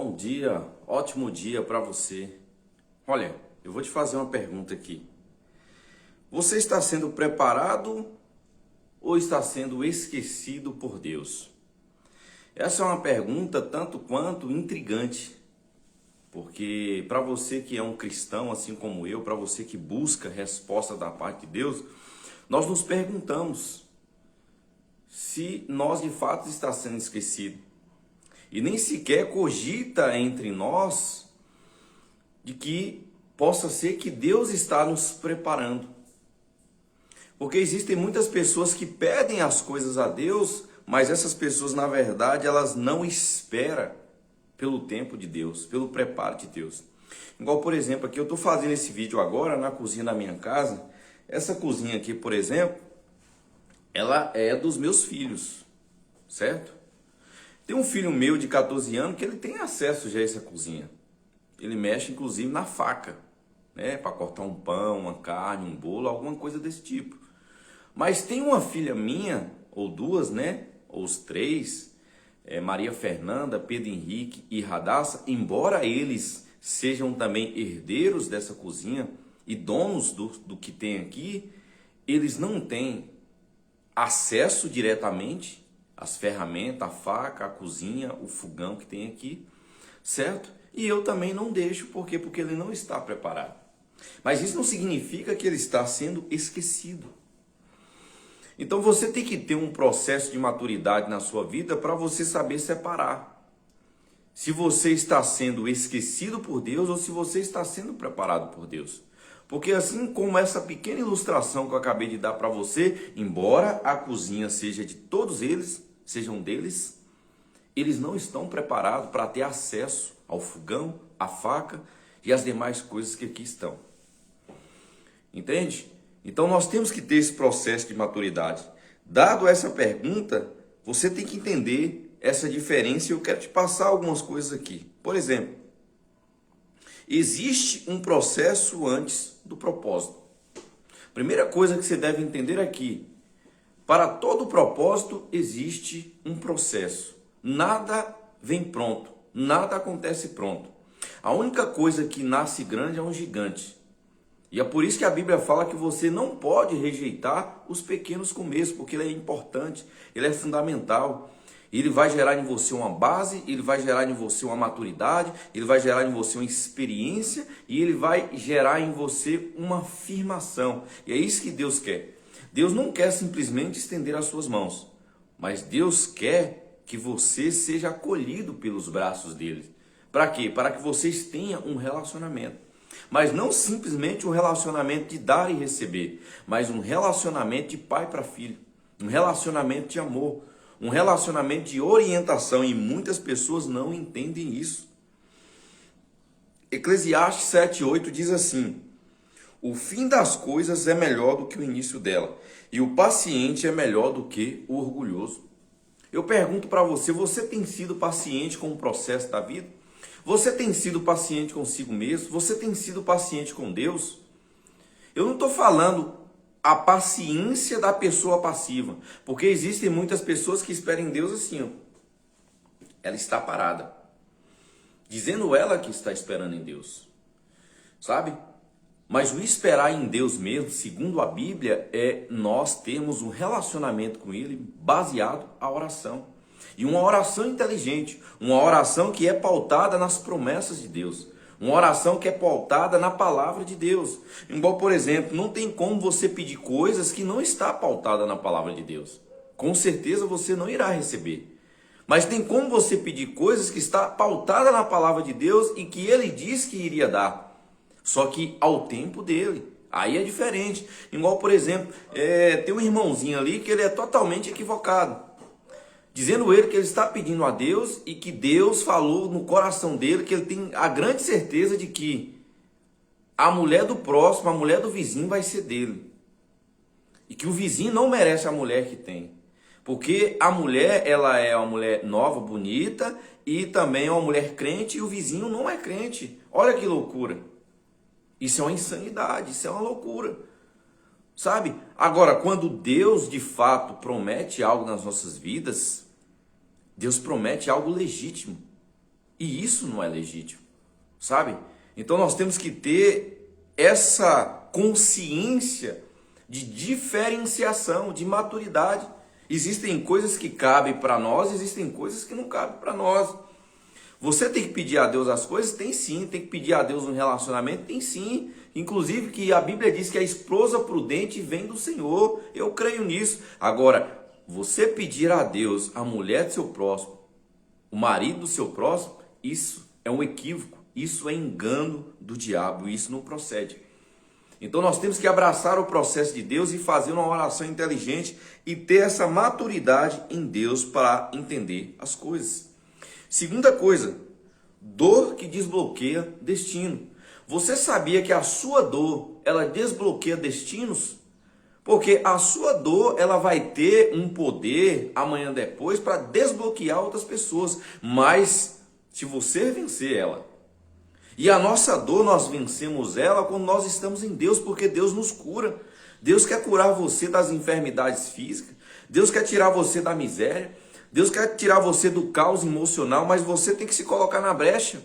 Bom dia, ótimo dia para você. Olha, eu vou te fazer uma pergunta aqui. Você está sendo preparado ou está sendo esquecido por Deus? Essa é uma pergunta tanto quanto intrigante, porque para você que é um cristão, assim como eu, para você que busca resposta da parte de Deus, nós nos perguntamos se nós de fato está sendo esquecido. E nem sequer cogita entre nós de que possa ser que Deus está nos preparando. Porque existem muitas pessoas que pedem as coisas a Deus, mas essas pessoas, na verdade, elas não esperam pelo tempo de Deus, pelo preparo de Deus. Igual, por exemplo, aqui eu estou fazendo esse vídeo agora na cozinha da minha casa. Essa cozinha aqui, por exemplo, ela é dos meus filhos, certo? Tem um filho meu de 14 anos que ele tem acesso já a essa cozinha. Ele mexe inclusive na faca, né, para cortar um pão, uma carne, um bolo, alguma coisa desse tipo. Mas tem uma filha minha, ou duas, né, ou os três, Maria Fernanda, Pedro Henrique e Radassa, embora eles sejam também herdeiros dessa cozinha e donos do que tem aqui, eles não têm acesso diretamente as ferramentas, a faca, a cozinha, o fogão que tem aqui, certo? E eu também não deixo, por quê? Porque ele não está preparado. Mas isso não significa que ele está sendo esquecido. Então você tem que ter um processo de maturidade na sua vida para você saber separar. Se você está sendo esquecido por Deus ou se você está sendo preparado por Deus. Porque assim como essa pequena ilustração que eu acabei de dar para você, embora a cozinha seja de todos eles, sejam deles, eles não estão preparados para ter acesso ao fogão, à faca e às demais coisas que aqui estão. Entende? Então nós temos que ter esse processo de maturidade. Dado essa pergunta, você tem que entender essa diferença e eu quero te passar algumas coisas aqui. Por exemplo, existe um processo antes do propósito. Primeira coisa que você deve entender aqui, para todo propósito existe um processo. Nada vem pronto, nada acontece pronto. A única coisa que nasce grande é um gigante. E é por isso que a Bíblia fala que você não pode rejeitar os pequenos começos, porque ele é importante, ele é fundamental. Ele vai gerar em você uma base, ele vai gerar em você uma maturidade, ele vai gerar em você uma experiência e ele vai gerar em você uma afirmação. E é isso que Deus quer. Deus não quer simplesmente estender as suas mãos, mas Deus quer que você seja acolhido pelos braços dele. Para quê? Para que vocês tenham um relacionamento. Mas não simplesmente um relacionamento de dar e receber, mas um relacionamento de pai para filho, um relacionamento de amor, um relacionamento de orientação, e muitas pessoas não entendem isso. Eclesiastes 7:8 diz assim: o fim das coisas é melhor do que o início dela, e o paciente é melhor do que o orgulhoso. Eu pergunto para você, você tem sido paciente com o processo da vida? Você tem sido paciente consigo mesmo? Você tem sido paciente com Deus? Eu não estou falando a paciência da pessoa passiva, porque existem muitas pessoas que esperam em Deus assim, ó. Ela está parada, dizendo ela que está esperando em Deus, sabe? Mas o esperar em Deus mesmo, segundo a Bíblia, é nós termos um relacionamento com Ele baseado na oração. E uma oração inteligente, uma oração que é pautada nas promessas de Deus. Uma oração que é pautada na palavra de Deus. Igual, por exemplo, não tem como você pedir coisas que não está pautada na palavra de Deus. Com certeza você não irá receber. Mas tem como você pedir coisas que está pautada na palavra de Deus e que Ele diz que iria dar. Só que ao tempo dele. Aí é diferente. Igual, por exemplo, tem um irmãozinho ali que ele é totalmente equivocado. Dizendo ele que ele está pedindo a Deus e que Deus falou no coração dele que ele tem a grande certeza de que a mulher do próximo, a mulher do vizinho vai ser dele. E que o vizinho não merece a mulher que tem. Porque a mulher, ela é uma mulher nova, bonita e também é uma mulher crente e o vizinho não é crente. Olha que loucura. Isso é uma insanidade, isso é uma loucura. Sabe? Agora, quando Deus de fato promete algo nas nossas vidas, Deus promete algo legítimo. E isso não é legítimo, sabe? Então nós temos que ter essa consciência de diferenciação, de maturidade. Existem coisas que cabem para nós, existem coisas que não cabem para nós. Você tem que pedir a Deus as coisas? Tem sim. Tem que pedir a Deus um relacionamento? Tem sim. Inclusive que a Bíblia diz que a esposa prudente vem do Senhor. Eu creio nisso. Agora, você pedir a Deus a mulher do seu próximo, o marido do seu próximo, isso é um equívoco. Isso é engano do diabo. Isso não procede. Então nós temos que abraçar o processo de Deus e fazer uma oração inteligente e ter essa maturidade em Deus para entender as coisas. Segunda coisa, dor que desbloqueia destino. Você sabia que a sua dor, ela desbloqueia destinos? Porque a sua dor, ela vai ter um poder amanhã depois para desbloquear outras pessoas. Mas se você vencer ela, e a nossa dor, nós vencemos ela quando nós estamos em Deus, porque Deus nos cura. Deus quer curar você das enfermidades físicas. Deus quer tirar você da miséria. Deus quer tirar você do caos emocional, mas você tem que se colocar na brecha.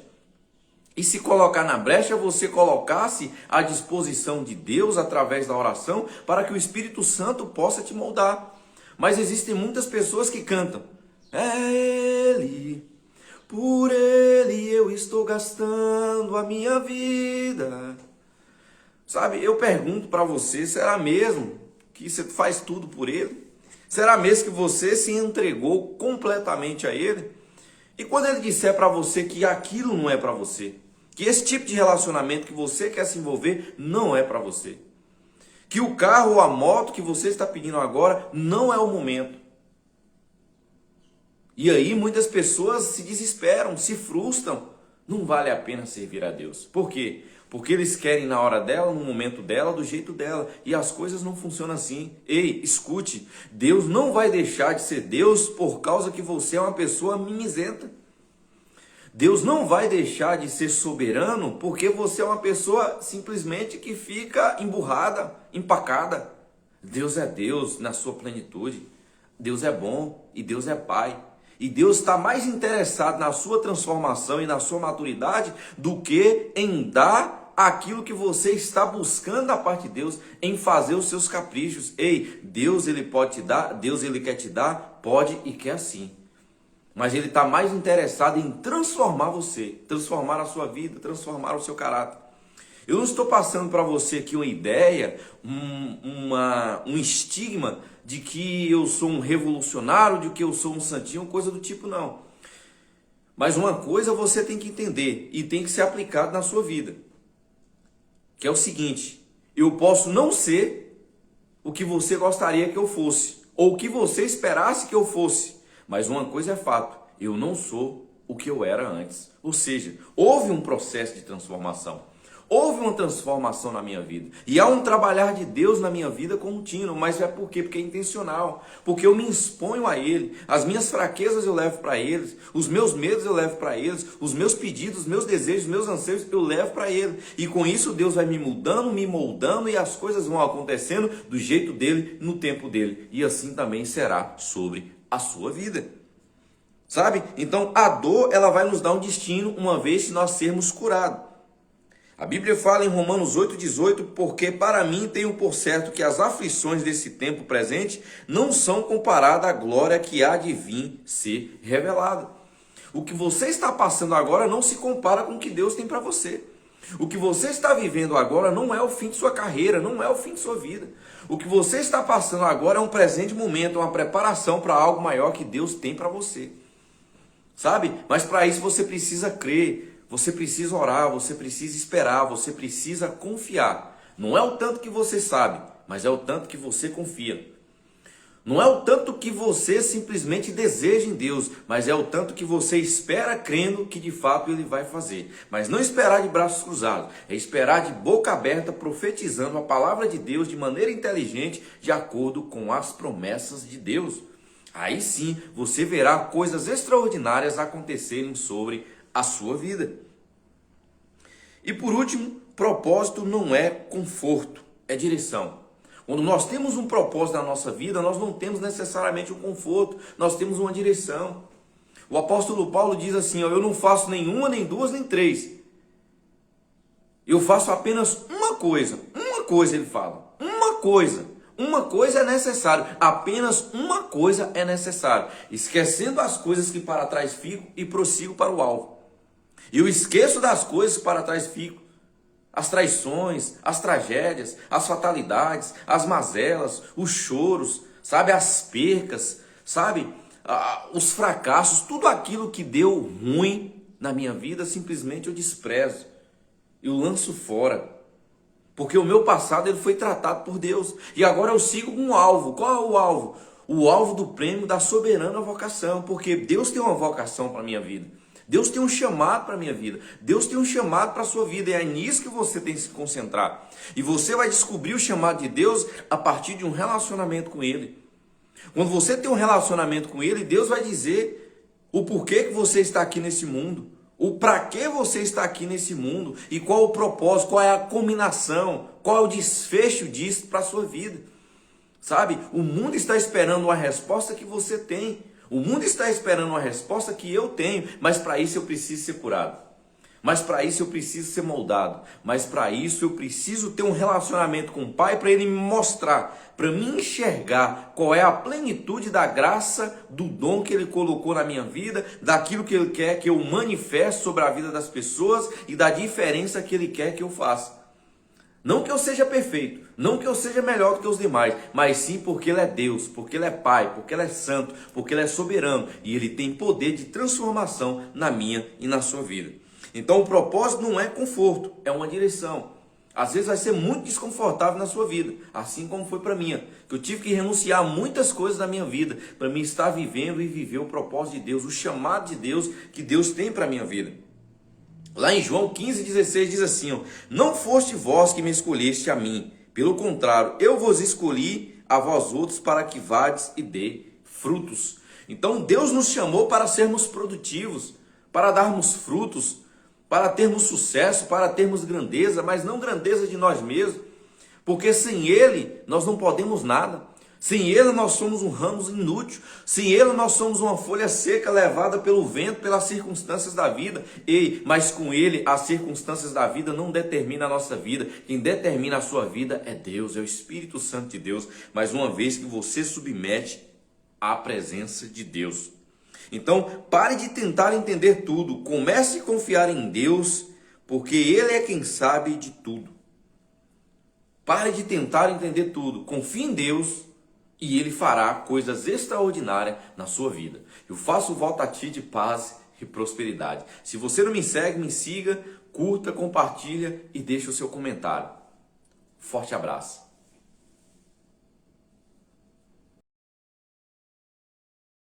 E se colocar na brecha, você colocar-se à disposição de Deus através da oração para que o Espírito Santo possa te moldar. Mas existem muitas pessoas que cantam: é Ele, por Ele eu estou gastando a minha vida. Sabe, eu pergunto para você, será mesmo que você faz tudo por Ele? Será mesmo que você se entregou completamente a Ele? E quando Ele disser para você que aquilo não é para você, que esse tipo de relacionamento que você quer se envolver não é para você, que o carro ou a moto que você está pedindo agora não é o momento. E aí muitas pessoas se desesperam, se frustram. Não vale a pena servir a Deus. Por quê? Porque eles querem na hora dela, no momento dela, do jeito dela. E as coisas não funcionam assim. Ei, escute. Deus não vai deixar de ser Deus por causa que você é uma pessoa mimizenta. Deus não vai deixar de ser soberano porque você é uma pessoa simplesmente que fica emburrada, empacada. Deus é Deus na sua plenitude. Deus é bom e Deus é Pai. E Deus está mais interessado na sua transformação e na sua maturidade do que em dar aquilo que você está buscando da parte de Deus, em fazer os seus caprichos. Ei, Deus ele pode te dar, Deus ele quer te dar, pode e quer sim. Mas ele está mais interessado em transformar você, transformar a sua vida, transformar o seu caráter. Eu não estou passando para você aqui uma ideia, um estigma de que eu sou um revolucionário, de que eu sou um santinho, coisa do tipo, não. Mas uma coisa você tem que entender e tem que ser aplicado na sua vida. Que é o seguinte: eu posso não ser o que você gostaria que eu fosse, ou o que você esperasse que eu fosse. Mas uma coisa é fato, eu não sou o que eu era antes. Ou seja, houve um processo de transformação. Houve uma transformação na minha vida. E há um trabalhar de Deus na minha vida contínuo. Mas é por quê? Porque é intencional. Porque eu me exponho a Ele. As minhas fraquezas eu levo para Ele. Os meus medos eu levo para Ele. Os meus pedidos, os meus desejos, os meus anseios eu levo para Ele. E com isso Deus vai me mudando, me moldando. E as coisas vão acontecendo do jeito dEle, no tempo dEle. E assim também será sobre a sua vida. Sabe? Então a dor ela vai nos dar um destino uma vez que nós sermos curados. A Bíblia fala em Romanos 8,18, porque para mim tenho por certo que as aflições desse tempo presente não são comparadas à glória que há de vir ser revelada. O que você está passando agora não se compara com o que Deus tem para você. O que você está vivendo agora não é o fim de sua carreira, não é o fim de sua vida. O que você está passando agora é um presente momento, uma preparação para algo maior que Deus tem para você. Sabe? Mas para isso você precisa crer. Você precisa orar, você precisa esperar, você precisa confiar. Não é o tanto que você sabe, mas é o tanto que você confia. Não é o tanto que você simplesmente deseja em Deus, mas é o tanto que você espera crendo que de fato Ele vai fazer. Mas não esperar de braços cruzados, é esperar de boca aberta, profetizando a palavra de Deus de maneira inteligente, de acordo com as promessas de Deus. Aí sim você verá coisas extraordinárias acontecerem sobre a sua vida. E por último, propósito não é conforto, é direção. Quando nós temos um propósito na nossa vida, nós não temos necessariamente um conforto, nós temos uma direção. O apóstolo Paulo diz assim, ó, eu não faço nenhuma, nem duas, nem três. Eu faço apenas uma coisa ele fala, uma coisa é necessário, apenas uma coisa é necessário, esquecendo as coisas que para trás fico e prossigo para o alvo. Eu esqueço das coisas que para trás fico, as traições, as tragédias, as fatalidades, as mazelas, os choros, sabe, as percas, sabe, os fracassos, tudo aquilo que deu ruim na minha vida, simplesmente eu desprezo, eu lanço fora. Porque o meu passado ele foi tratado por Deus. E agora eu sigo um alvo. Qual é o alvo? O alvo do prêmio da soberana vocação. Porque Deus tem uma vocação para a minha vida. Deus tem um chamado para a minha vida. Deus tem um chamado para a sua vida. E é nisso que você tem que se concentrar. E você vai descobrir o chamado de Deus a partir de um relacionamento com Ele. Quando você tem um relacionamento com Ele, Deus vai dizer o porquê que você está aqui nesse mundo. O para que você está aqui nesse mundo e qual o propósito, qual é a combinação, qual é o desfecho disso para a sua vida. Sabe, o mundo está esperando uma resposta que você tem. O mundo está esperando uma resposta que eu tenho, mas para isso eu preciso ser curado. Mas para isso eu preciso ser moldado. Mas para isso eu preciso ter um relacionamento com o Pai para Ele me mostrar, para me enxergar qual é a plenitude da graça, do dom que Ele colocou na minha vida, daquilo que Ele quer que eu manifeste sobre a vida das pessoas e da diferença que Ele quer que eu faça. Não que eu seja perfeito, não que eu seja melhor do que os demais, mas sim porque Ele é Deus, porque Ele é Pai, porque Ele é santo, porque Ele é soberano e Ele tem poder de transformação na minha e na sua vida. Então o propósito não é conforto, é uma direção. Às vezes vai ser muito desconfortável na sua vida, assim como foi para mim, que eu tive que renunciar a muitas coisas da minha vida para mim estar vivendo e viver o propósito de Deus, o chamado de Deus que Deus tem para a minha vida. Lá em João 15,16 diz assim, ó, não foste vós que me escolheste a mim, pelo contrário, eu vos escolhi a vós outros para que vades e dê frutos. Então Deus nos chamou para sermos produtivos, para darmos frutos, para termos sucesso, para termos grandeza, mas não grandeza de nós mesmos, porque sem Ele nós não podemos nada. Sem Ele nós somos um ramo inútil, sem Ele nós somos uma folha seca levada pelo vento, pelas circunstâncias da vida. Mas com Ele as circunstâncias da vida não determinam a nossa vida, quem determina a sua vida é Deus, é o Espírito Santo de Deus, mas uma vez que você submete à presença de Deus. Então, pare de tentar entender tudo. Comece a confiar em Deus, porque Ele é quem sabe de tudo. Pare de tentar entender tudo. Confie em Deus e Ele fará coisas extraordinárias na sua vida. Eu faço voto a ti de paz e prosperidade. Se você não me segue, me siga, curta, compartilha e deixe o seu comentário. Forte abraço.